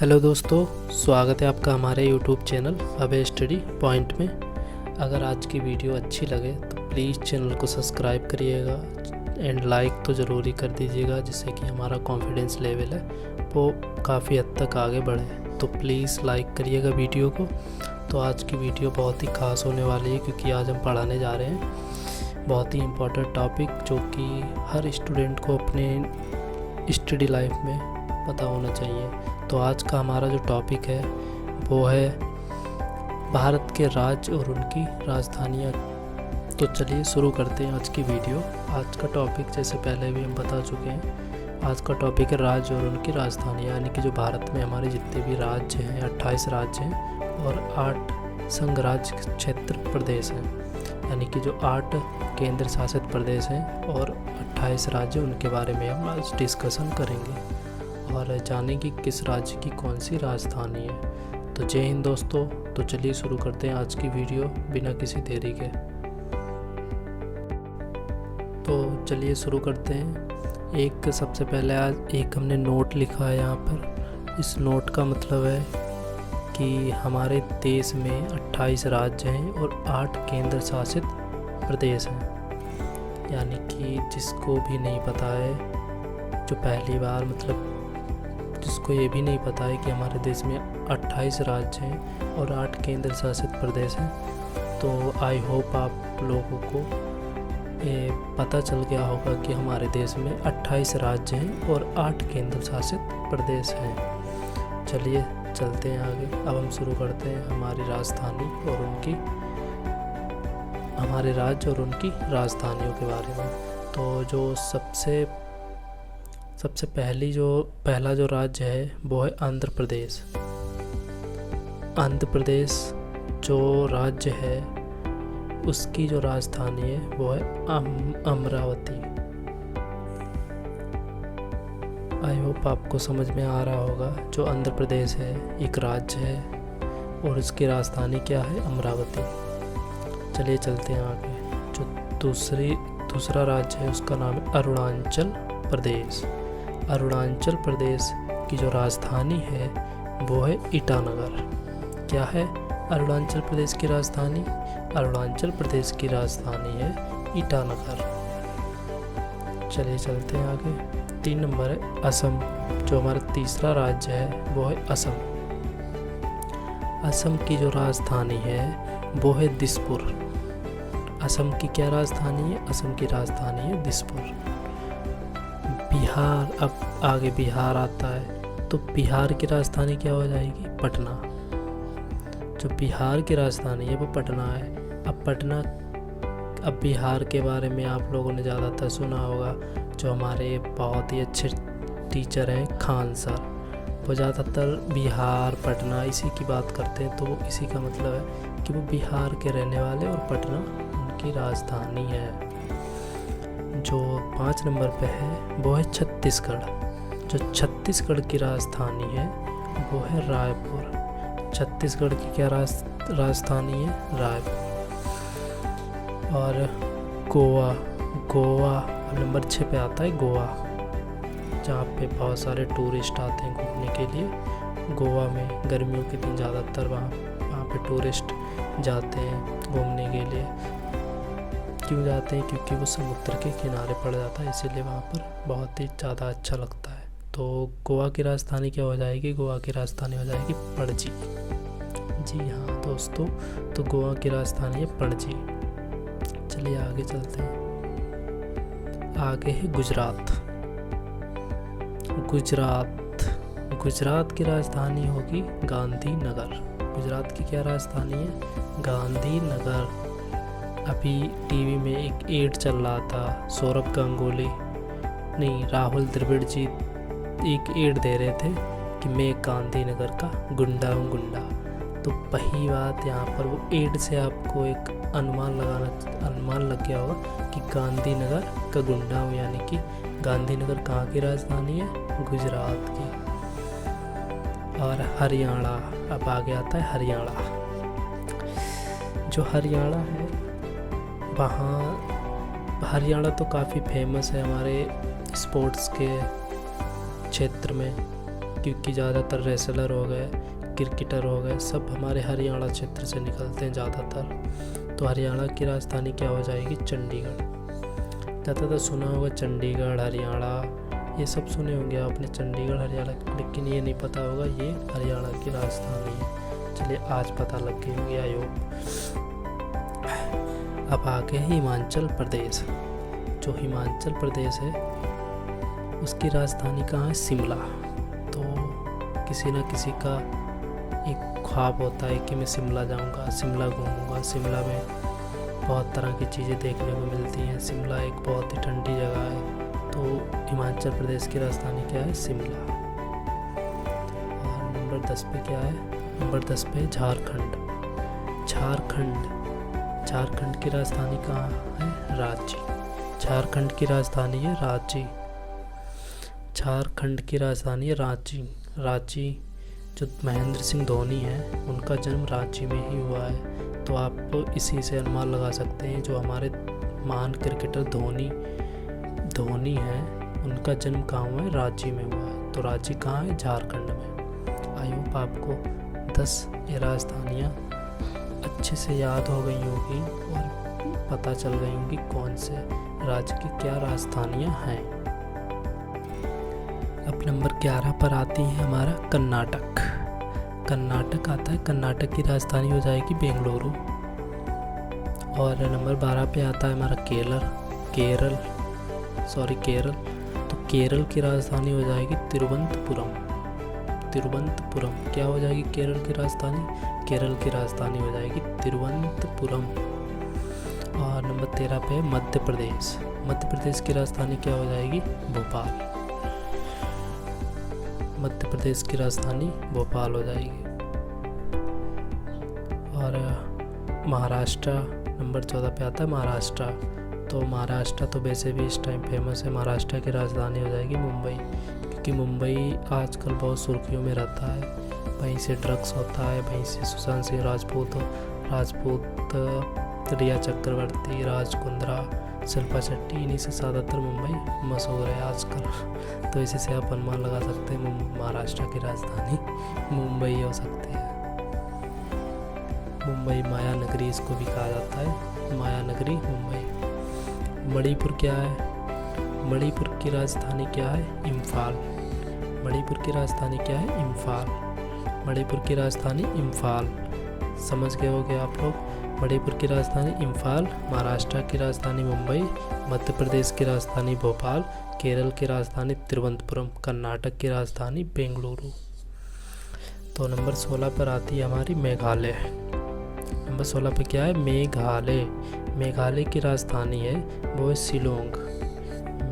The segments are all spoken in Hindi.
हेलो दोस्तों, स्वागत है आपका हमारे YouTube चैनल अभय स्टडी पॉइंट में। अगर आज की वीडियो अच्छी लगे तो प्लीज़ चैनल को सब्सक्राइब करिएगा एंड लाइक तो ज़रूरी कर दीजिएगा, जिससे कि हमारा कॉन्फिडेंस लेवल है वो काफ़ी हद तक आगे बढ़े। तो प्लीज़ लाइक करिएगा वीडियो को। तो आज की वीडियो बहुत ही ख़ास होने वाली है, क्योंकि आज हम पढ़ाने जा रहे हैं बहुत ही इम्पोर्टेंट टॉपिक, जो कि हर स्टूडेंट को अपने स्टडी लाइफ में पता होना चाहिए। तो आज का हमारा जो टॉपिक है वो है भारत के राज्य और उनकी राजधानियाँ। तो चलिए शुरू करते हैं आज की वीडियो। आज का टॉपिक जैसे पहले भी हम बता चुके हैं, आज का टॉपिक है राज्य और उनकी राजधानियाँ, यानी कि जो भारत में हमारे जितने भी राज्य हैं 28 राज्य हैं और 8 संघ राज्य क्षेत्र प्रदेश हैं, यानी कि जो 8 केंद्र शासित प्रदेश हैं और 28 राज्य, उनके बारे में हम आज डिस्कशन करेंगे और जानेंगे किस राज्य की कौन सी राजधानी है। तो जय हिंद दोस्तों। तो चलिए शुरू करते हैं आज की वीडियो बिना किसी देरी के। तो चलिए शुरू करते हैं। एक सबसे पहले आज एक हमने नोट लिखा है यहाँ पर। इस नोट का मतलब है कि हमारे देश में 28 राज्य हैं और 8 केंद्र शासित प्रदेश हैं, यानी कि जिसको भी नहीं पता है, जो पहली बार मतलब जिसको ये भी नहीं पता है कि हमारे देश में 28 राज्य हैं और 8 केंद्र शासित प्रदेश हैं, तो आई होप आप लोगों को ये पता चल गया होगा कि हमारे देश में 28 राज्य हैं और 8 केंद्र शासित प्रदेश हैं। चलिए चलते हैं आगे। अब हम शुरू करते हैं हमारी राजधानी और उनकी हमारे राज्य और उनकी राजधानियों के बारे में। तो जो सबसे पहला जो राज्य है वो है आंध्र प्रदेश। आंध्र प्रदेश जो राज्य है उसकी जो राजधानी है वो है अमरावती। आई होप आपको समझ में आ रहा होगा। जो आंध्र प्रदेश है एक राज्य है और उसकी राजधानी क्या है? अमरावती। चलिए चलते हैं आगे। जो दूसरा राज्य है उसका नाम है अरुणाचल प्रदेश। अरुणाचल प्रदेश की जो राजधानी है वो है ईटानगर। क्या है अरुणाचल प्रदेश की राजधानी? अरुणाचल प्रदेश की राजधानी है ईटानगर। चलिए चलते हैं आगे। 3 नंबर है असम। जो हमारा तीसरा राज्य है वो है असम। असम की जो राजधानी है वो है दिसपुर। असम की क्या राजधानी है? असम की राजधानी है दिसपुर। बिहार, अब आगे बिहार आता है, तो बिहार की राजधानी क्या हो जाएगी? पटना। जो बिहार की राजधानी है वो पटना है। अब बिहार के बारे में आप लोगों ने ज़्यादातर सुना होगा। जो हमारे बहुत ही अच्छे टीचर हैं खान सर, वो ज़्यादातर बिहार पटना इसी की बात करते हैं। तो इसी का मतलब है कि वो बिहार के रहने वाले और पटना उनकी राजधानी है। जो 5 नंबर पे है वो है छत्तीसगढ़। जो छत्तीसगढ़ की राजधानी है वो है रायपुर। छत्तीसगढ़ की क्या राजधानी है? रायपुर। और गोवा नंबर 6 पे आता है गोवा, जहाँ पे बहुत सारे टूरिस्ट आते हैं घूमने के लिए। गोवा में गर्मियों के दिन ज़्यादातर वहाँ पे टूरिस्ट जाते हैं घूमने के लिए। क्यों जाते हैं? क्योंकि वो समुद्र के किनारे पड़ जाता है, इसीलिए वहाँ पर बहुत ही ज़्यादा अच्छा लगता है। तो गोवा की राजधानी क्या हो जाएगी? गोवा की राजधानी हो जाएगी पणजी। जी हाँ दोस्तों, तो गोवा की राजधानी है पणजी। चलिए आगे चलते हैं। आगे है गुजरात। गुजरात की राजधानी होगी गांधीनगर। गुजरात की क्या राजधानी है? गांधीनगर। अभी टीवी में एक एड चल रहा था, सौरभ गांगुली नहीं राहुल द्रविड़ जी एक एड दे रहे थे कि मैं गांधीनगर का गुंडा हूँ गुंडा। तो पहली बात यहाँ पर वो एड से आपको एक अनुमान लग गया होगा कि गांधीनगर का गुंडा हूँ, यानी कि गांधीनगर कहाँ की राजधानी है? गुजरात की। और हरियाणा, अब आगे आता है हरियाणा। जो हरियाणा है वहाँ हरियाणा तो काफ़ी फेमस है हमारे स्पोर्ट्स के क्षेत्र में। क्योंकि ज़्यादातर रेसलर हो गए, क्रिकेटर हो गए, सब हमारे हरियाणा क्षेत्र से निकलते हैं ज़्यादातर। तो हरियाणा की राजधानी क्या हो जाएगी? चंडीगढ़। ज़्यादातर सुना होगा चंडीगढ़, हरियाणा, ये सब सुने होंगे आपने, चंडीगढ़, हरियाणा, लेकिन ये नहीं पता होगा ये हरियाणा की राजधानी है। चलिए आज पता लग गई होगी आई होप। अब आगे है हिमाचल प्रदेश। जो हिमाचल प्रदेश है उसकी राजधानी कहाँ है? शिमला। तो किसी न किसी का एक ख्वाब होता है कि मैं शिमला जाऊँगा, शिमला घूमूँगा। शिमला में बहुत तरह की चीज़ें देखने को मिलती हैं। शिमला एक बहुत ही ठंडी जगह है। तो हिमाचल प्रदेश की राजधानी क्या है? शिमला। और नंबर 10 पे क्या है? नंबर 10 पे झारखंड। झारखंड की राजधानी कहाँ है? रांची। झारखंड की राजधानी है रांची। झारखंड की राजधानी है रांची। रांची, जो महेंद्र सिंह धोनी है उनका जन्म रांची में ही हुआ है। तो आप इसी से अनुमान लगा सकते हैं जो हमारे महान क्रिकेटर धोनी है उनका जन्म कहाँ हुआ है? रांची में हुआ है। तो रांची कहाँ है? झारखंड में। आई होप आपको 10 ये राजधानियाँ अच्छे से याद हो गई होगी और पता चल गई होंगी कौन से राज्य की क्या राजधानियाँ हैं। अब नंबर 11 पर आती है हमारा कर्नाटक। कर्नाटक आता है, कर्नाटक की राजधानी हो जाएगी बेंगलुरु। और नंबर 12 पे आता है हमारा केरल। तो केरल की राजधानी हो जाएगी तिरुवनंतपुरम। क्या हो जाएगी केरल की राजधानी? केरल की राजधानी हो जाएगी तिरुवनंतपुरम। और नंबर 13 पे मध्य प्रदेश की राजधानी क्या हो जाएगी? भोपाल। मध्य प्रदेश की राजधानी भोपाल हो जाएगी। और महाराष्ट्र नंबर 14 पे आता है महाराष्ट्र। तो महाराष्ट्र तो वैसे भी इस टाइम फेमस है। महाराष्ट्र की राजधानी हो जाएगी मुंबई, क्योंकि मुंबई आजकल बहुत सुर्खियों में रहता है। वहीं से ड्रग्स होता है, वहीं से सुशांत सिंह राजपूत, रिया चक्रवर्ती, राज कुंद्रा, शिल्पा शेट्टी, इन्हीं से ज़्यादातर मुंबई मशहूर है आजकल। तो इसी से आप अनुमान लगा सकते हैं महाराष्ट्र की राजधानी मुंबई हो सकती है। मुंबई माया नगरी इसको भी कहा जाता है, माया नगरी मुंबई। मणिपुर क्या है? मणिपुर की राजधानी क्या है? इम्फाल। मणिपुर की राजधानी क्या है? इम्फाल। मणिपुर की राजधानी इम्फाल। समझ गए होंगे आप लोग। मणिपुर की राजधानी इम्फाल, महाराष्ट्र की राजधानी मुंबई, मध्य प्रदेश की राजधानी भोपाल, केरल की राजधानी तिरुवनंतपुरम, कर्नाटक की राजधानी बेंगलुरु। तो नंबर 16 पर आती है हमारी मेघालय। नंबर 16 पे क्या है? मेघालय की राजधानी है वो है शिलोंग।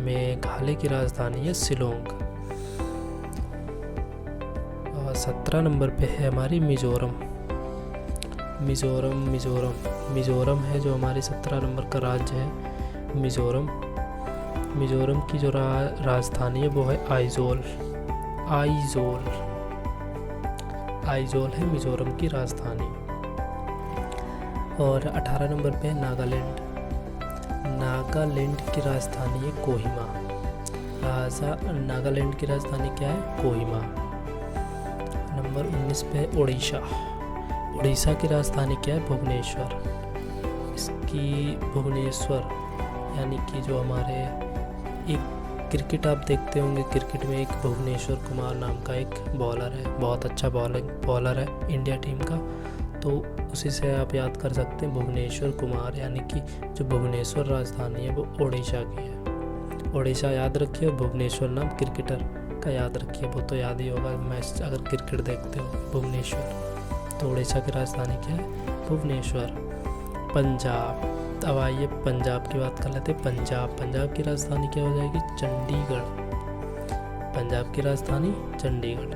मेघालय की राजधानी है शिलोंग। और 17 नंबर पे है हमारी मिजोरम है जो हमारी 17 नंबर का राज्य है मिजोरम। मिजोरम की जो राजधानी है वो है आइजोल है मिजोरम की राजधानी। और 18 नंबर पे है नागालैंड की राजधानी है कोहिमा। नागालैंड की राजधानी क्या है? कोहिमा। नंबर 19 पे है उड़ीसा की राजधानी क्या है? भुवनेश्वर। इसकी भुवनेश्वर यानी कि जो हमारे एक क्रिकेट आप देखते होंगे, क्रिकेट में एक भुवनेश्वर कुमार नाम का एक बॉलर है, बहुत अच्छा बॉलर है इंडिया टीम का। तो उसी से आप याद कर सकते हैं भुवनेश्वर कुमार, यानी कि जो भुवनेश्वर राजधानी है वो उड़ीसा की है। उड़ीसा याद रखिए और भुवनेश्वर नाम क्रिकेटर का याद रखिए, वो तो याद ही होगा मैच अगर क्रिकेट देखते हो। भुवनेश्वर। तो उड़ीसा की राजधानी क्या है? भुवनेश्वर। पंजाब। अब आइए पंजाब की बात कर लेते हैं। पंजाब की राजधानी क्या हो जाएगी? चंडीगढ़। पंजाब की राजधानी चंडीगढ़।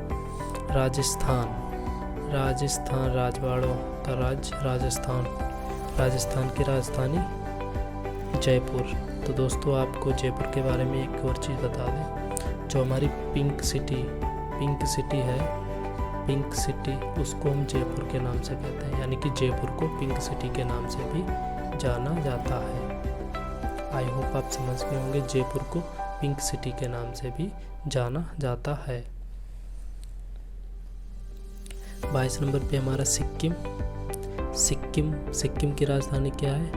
राजस्थान राजवाड़ों का राज्य राजस्थान। राजस्थान की राजधानी जयपुर। तो दोस्तों आपको जयपुर के बारे में एक और चीज़ बता दें, जो हमारी पिंक सिटी है, पिंक सिटी उसको हम जयपुर के नाम से कहते हैं, यानी कि जयपुर को पिंक सिटी के नाम से भी जाना जाता है। आई होप आप समझ गए होंगे, जयपुर को पिंक सिटी के नाम से भी जाना जाता है। 22 नंबर पे हमारा सिक्किम। सिक्किम की राजधानी क्या है?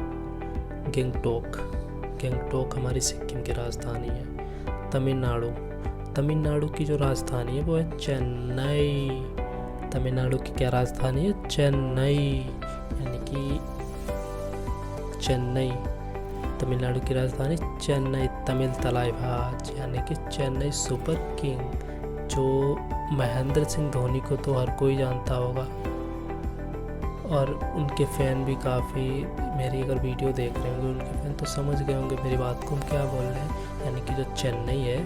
गंगटोक हमारी सिक्किम की राजधानी है। तमिलनाडु की जो राजधानी है वो है चेन्नई। तमिलनाडु की क्या राजधानी है? चेन्नई, यानी कि चेन्नई। तमिलनाडु की राजधानी चेन्नई। तमिल तलाइबाज यानी कि चेन्नई सुपर किंग, जो महेंद्र सिंह धोनी को तो हर कोई जानता होगा और उनके फ़ैन भी काफ़ी, मेरी अगर वीडियो देख रहे होंगे उनके फ़ैन तो समझ गए होंगे मेरी बात को हम क्या बोल रहे हैं। यानी कि जो चेन्नई है,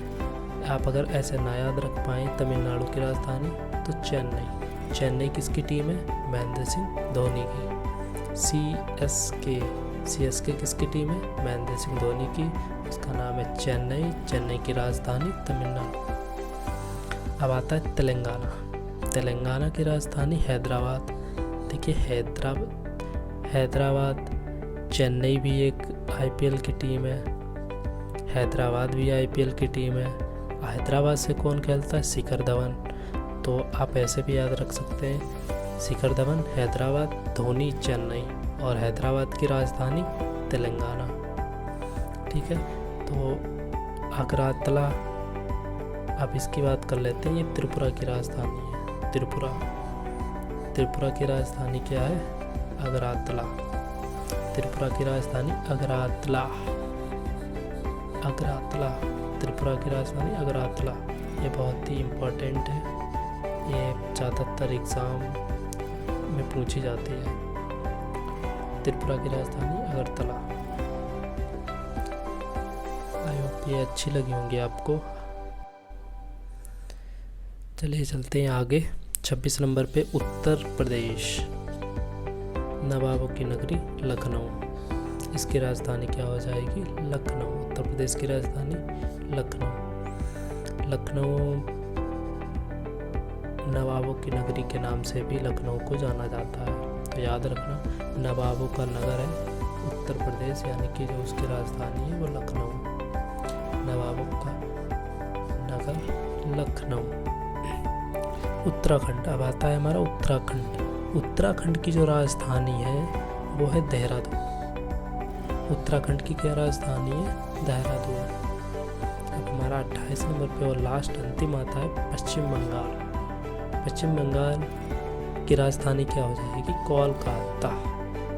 आप अगर ऐसे ना याद रख पाएँ तमिलनाडु की राजधानी तो चेन्नई किसकी टीम है? महेंद्र सिंह धोनी की। CSK किसकी टीम है? महेंद्र सिंह धोनी की। उसका नाम है चेन्नई की राजधानी तमिलनाडु। अब आता है तेलंगाना की राजधानी हैदराबाद। देखिए हैदराबाद, चेन्नई भी एक IPL की टीम है, हैदराबाद भी IPL की टीम है। हैदराबाद से कौन खेलता है? शिखर धवन। तो आप ऐसे भी याद रख सकते हैं, शिखर धवन हैदराबाद, धोनी चेन्नई, और हैदराबाद की राजधानी तेलंगाना। ठीक है, तो अगरतला, अब इसकी बात कर लेते हैं। ये त्रिपुरा की राजधानी है। त्रिपुरा की राजधानी क्या है? अगरतला। त्रिपुरा की राजधानी अगरतला। त्रिपुरा की राजधानी अगरतला। ये बहुत ही इम्पोर्टेंट है, ये ज़्यादातर एग्ज़ाम में पूछी जाती है। त्रिपुरा की राजधानी अगरतला। आई होप ये अच्छी लगी होंगी आपको। चलिए चलते हैं आगे। 26 नंबर पे उत्तर प्रदेश, नवाबों की नगरी लखनऊ। इसकी राजधानी क्या हो जाएगी? लखनऊ। उत्तर प्रदेश की राजधानी लखनऊ नवाबों की नगरी के नाम से भी लखनऊ को जाना जाता है, तो याद रखना नवाबों का नगर है उत्तर प्रदेश, यानी कि जो उसकी राजधानी है वो लखनऊ। नवाबों का नगर लखनऊ। उत्तराखंड, अब आता है हमारा उत्तराखंड की जो राजधानी है वो है देहरादून। उत्तराखंड की क्या राजधानी है? देहरादून। अब हमारा 28 नंबर पे और लास्ट अंतिम आता है पश्चिम बंगाल की राजधानी क्या हो जाएगी? कोलकाता।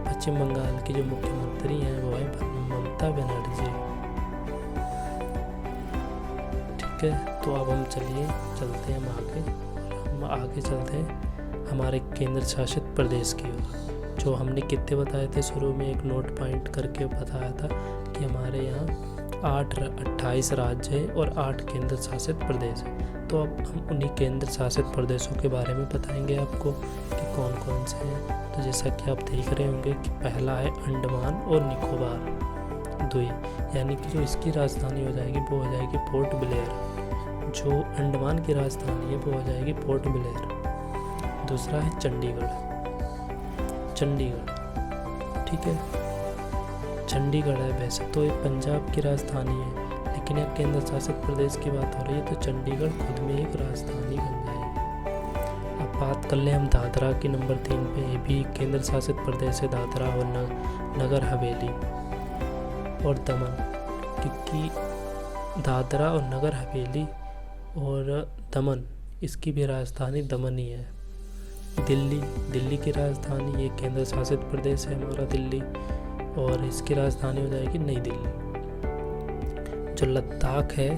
पश्चिम बंगाल की जो मुख्यमंत्री हैं वो है ममता बनर्जी। ठीक है, तो अब हम चलते हैं हम आगे चलते हैं हमारे केंद्र शासित प्रदेश की ओर। जो हमने कितने बताए थे शुरू में, एक नोट पॉइंट करके बताया था कि हमारे यहाँ 28 राज्य हैं और 8 केंद्र शासित प्रदेश हैं। तो अब हम उन्हीं केंद्र शासित प्रदेशों के बारे में बताएंगे आपको कि कौन कौन से हैं। तो जैसा कि आप देख रहे होंगे कि पहला है अंडमान और निकोबार द्वीप, यानी कि जो इसकी राजधानी हो जाएगी वो हो जाएगी पोर्ट ब्लेयर। जो अंडमान की राजधानी है वो हो जाएगी पोर्ट ब्लेयर। दूसरा है चंडीगढ़। ठीक है, चंडीगढ़ है। वैसे तो ये पंजाब की राजधानी है, लेकिन यहाँ केंद्र शासित प्रदेश की बात हो रही है तो चंडीगढ़ खुद में एक राजधानी बन जाएगी। अब बात कर लें हम दादरा की नंबर 3 पे, ये भी केंद्र शासित प्रदेश है, दादरा और नगर हवेली और दमन। क्योंकि दादरा और नगर हवेली और दमन, इसकी भी राजधानी दमन ही है। दिल्ली की राजधानी, ये केंद्र शासित प्रदेश है हमारा दिल्ली, और इसकी राजधानी हो जाएगी नई दिल्ली। जो लद्दाख है,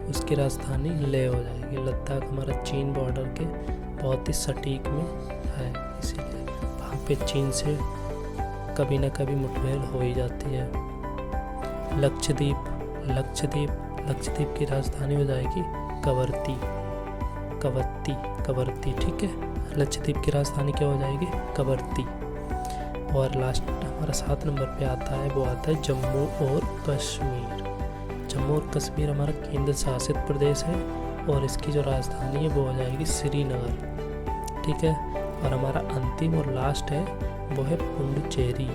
उसकी राजधानी लेह हो जाएगी। लद्दाख हमारा चीन बॉर्डर के बहुत ही सटीक में है, इसीलिए वहाँ पे चीन से कभी ना कभी मुठभेड़ हो ही जाती है। लक्षद्वीप की राजधानी हो जाएगी कवरत्ती। ठीक है, लक्षद्वीप की राजधानी क्या हो जाएगी? कवरत्ती। और लास्ट हमारा 7 नंबर पे आता है, वो आता है जम्मू और कश्मीर हमारा केंद्र शासित प्रदेश है और इसकी जो राजधानी है वो हो जाएगी श्रीनगर। ठीक है, और हमारा अंतिम और लास्ट है वो है पुडुचेरी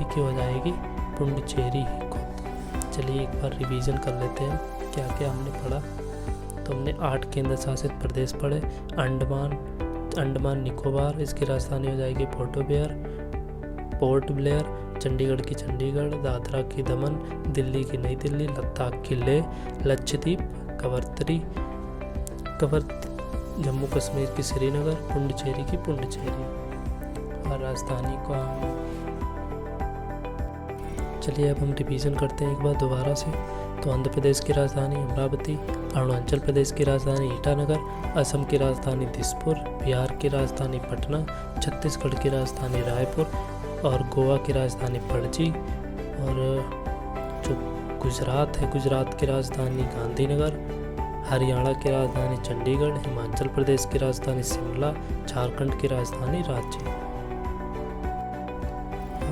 की हो जाएगी पुडुचेरी। चलिए एक बार रिवीजन कर लेते हैं क्या क्या हमने पढ़ा। तो हमने 8 केंद्र शासित प्रदेश पढ़े। अंडमान निकोबार, इसकी राजधानी हो जाएगी पोर्ट ब्लेयर। चंडीगढ़ की चंडीगढ़, दादरा की दमन, दिल्ली की नई दिल्ली, लद्दाख की लेह, लक्षद्वीप कवरत्ती, जम्मू कश्मीर की श्रीनगर, पुडुचेरी की पुडुचेरी। और राजधानी को चलिए अब हम रिवीजन करते हैं एक बार दोबारा से। तो आंध्र प्रदेश की राजधानी अमरावती, अरुणाचल प्रदेश की राजधानी ईटानगर, असम की राजधानी दिसपुर, बिहार की राजधानी पटना, छत्तीसगढ़ की राजधानी रायपुर और गोवा की राजधानी पणजी। और जो गुजरात है, गुजरात की राजधानी गांधीनगर, हरियाणा की राजधानी चंडीगढ़, हिमाचल प्रदेश की राजधानी शिमला, झारखंड की राजधानी रांची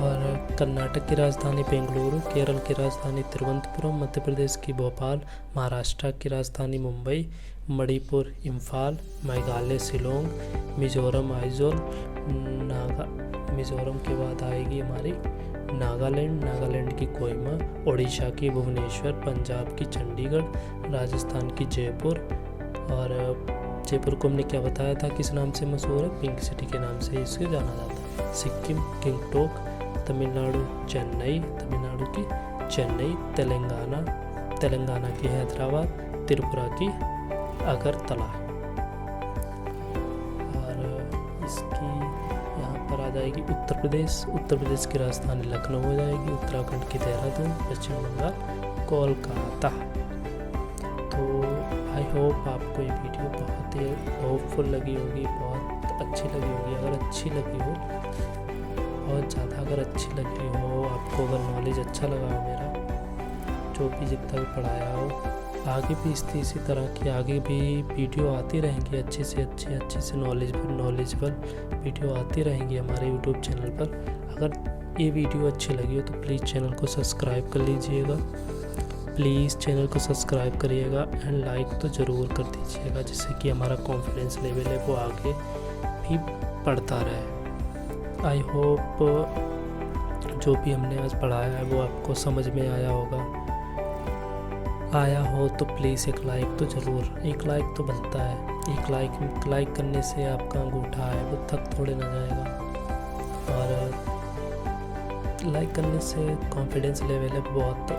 और कर्नाटक की राजधानी बेंगलुरु, केरल की राजधानी तिरुवनंतपुरम, मध्य प्रदेश की भोपाल, महाराष्ट्र की राजधानी मुंबई, मणिपुर इम्फाल, मेघालय शिलोंग, मिजोरम आइजोल, मिजोरम के बाद आएगी हमारी नागालैंड की कोहिमा, उड़ीसा की भुवनेश्वर, पंजाब की चंडीगढ़, राजस्थान की जयपुर। और जयपुर को हमने क्या बताया था किस नाम से मशहूर है, पिंक सिटी के नाम से इसे जाना जाता है। सिक्किम गंगटोक, तमिलनाडु चेन्नई, तमिलनाडु की चेन्नई, तेलंगाना की हैदराबाद, त्रिपुरा की अगरतला। और इसकी यहाँ पर आ जाएगी उत्तर प्रदेश की राजधानी लखनऊ हो जाएगी, उत्तराखंड की देहरादून, पश्चिम बंगाल कोलकाता। तो आई होप आपको ये वीडियो बहुत ही होपफुल लगी होगी, बहुत अच्छी लगी होगी। अगर अच्छी लगी हो, बहुत ज़्यादा अगर अच्छी लगी हो आपको, अगर नॉलेज अच्छा लगा हो मेरा जो भी जितना भी पढ़ाया हो, आगे भी इसी तरह की आगे भी वीडियो आती रहेंगी, अच्छे से नॉलेजेबल वीडियो आती रहेंगी हमारे यूट्यूब चैनल पर। अगर ये वीडियो अच्छी लगी हो तो प्लीज़ चैनल को सब्सक्राइब कर लीजिएगा, प्लीज़ चैनल को सब्सक्राइब करिएगा एंड लाइक तो ज़रूर कर दीजिएगा, जिससे कि हमारा कॉन्फिडेंस लेवल है वो आगे भी बढ़ता रहे। आई होप जो भी हमने आज पढ़ाया है वो आपको समझ में आया होगा। आया हो तो प्लीज़ एक लाइक तो ज़रूर, एक लाइक तो बनता है। एक लाइक करने से आपका अंगूठा है वो थक थोड़े ना जाएगा, और लाइक करने से कॉन्फिडेंस लेवल है बहुत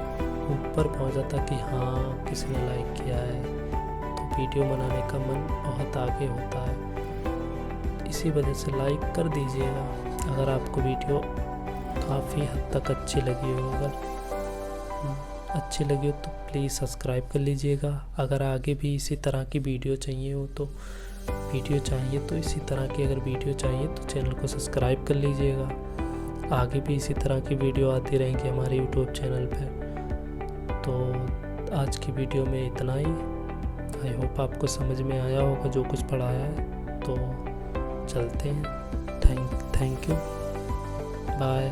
ऊपर पहुंच जाता कि हाँ किसी ने लाइक किया है, तो वीडियो बनाने का मन बहुत आगे होता है। इसी वजह से लाइक कर दीजिएगा अगर आपको वीडियो काफ़ी हद तक अच्छी लगी हो। अगर अच्छी लगी हो तो प्लीज़ सब्सक्राइब कर लीजिएगा। अगर आगे भी इसी तरह की वीडियो चाहिए तो इसी तरह की अगर वीडियो चाहिए तो चैनल को सब्सक्राइब कर लीजिएगा। आगे भी इसी तरह की वीडियो आती रहेंगी हमारे यूट्यूब चैनल पे। तो आज की वीडियो में इतना ही। आई होप आपको समझ में आया होगा जो कुछ पढ़ाया है। तो चलते हैं। Thank you, bye.